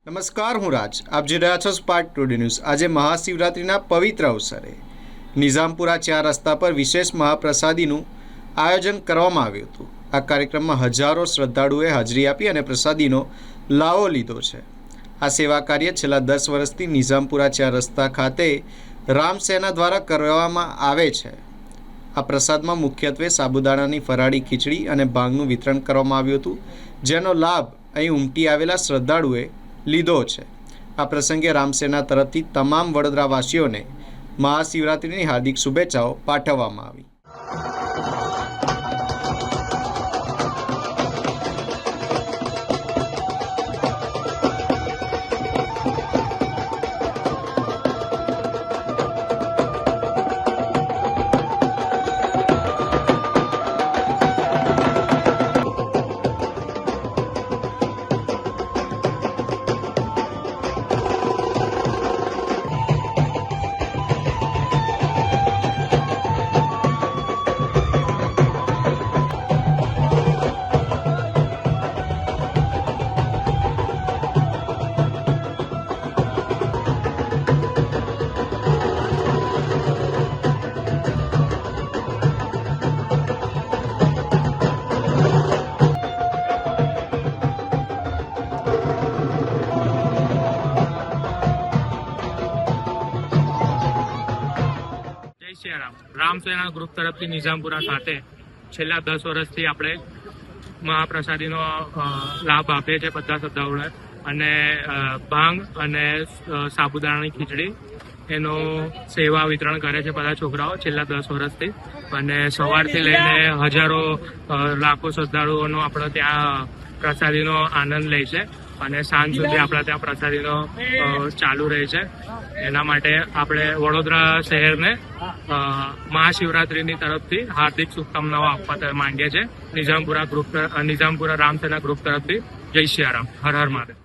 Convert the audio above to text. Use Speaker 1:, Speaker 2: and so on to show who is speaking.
Speaker 1: નમસ્કાર, હું રાજ. આપ જોઈ રહ્યા છો સ્પાર્ક ટુડે ન્યૂઝ. આજે મહાશિવરાત્રિના પવિત્ર અવસરે નિઝામપુરા 4 રસ્તા પર વિશેષ મહાપ્રસાદીનું આયોજન કરવામાં આવ્યું હતું. આ કાર્યક્રમમાં હજારો શ્રદ્ધાળુઓએ હાજરી આપી અને પ્રસાદીનો લાવો લીધો છે. આ સેવા કાર્ય છેલ્લા 10 વર્ષથી નિઝામપુરા 4 રસ્તા ખાતે રામસેના દ્વારા કરવામાં આવે છે. આ પ્રસાદમાં મુખ્યત્વે સાબુદાણાની ફરાળી ખીચડી અને ભાંગનું વિતરણ કરવામાં આવ્યું હતું, જેનો લાભ અહીં ઉમટી આવેલા શ્રદ્ધાળુઓએ લીધો છે. આ પ્રસંગે રામસેના તરફથી તમામ વડોદરાવાસીઓને મહાશિવરાત્રિની હાર્દિક શુભેચ્છાઓ પાઠવવામાં આવી.
Speaker 2: રામસેના ગ્રુપ તરફથી નિઝામપુરા ખાતે છેલ્લા 10 વર્ષથી આપણે મહાપ્રસાદીનો લાભ આપીએ છીએ બધા શ્રદ્ધાળુઓને, અને ભાંગ અને સાબુદાણાની ખીચડી એનું સેવા વિતરણ કરે છે બધા છોકરાઓ છેલ્લા 10 વર્ષથી. અને સવારથી લઈને હજારો લાખો શ્રદ્ધાળુઓનો આપણે ત્યાં પ્રસાદીનો આનંદ લે છે અને સાંજ સુધી આપણા ત્યાં પ્રસાદીનો ચાલુ રહે છે. એના માટે આપણે વડોદરા શહેરને મહાશિવરાત્રિની તરફથી હાર્દિક શુભકામનાઓ આપવા માંગીએ છીએ. નિઝામપુરા રામસેના ગ્રુપ તરફથી જય સિયારામ. હર હર મહાદેવ.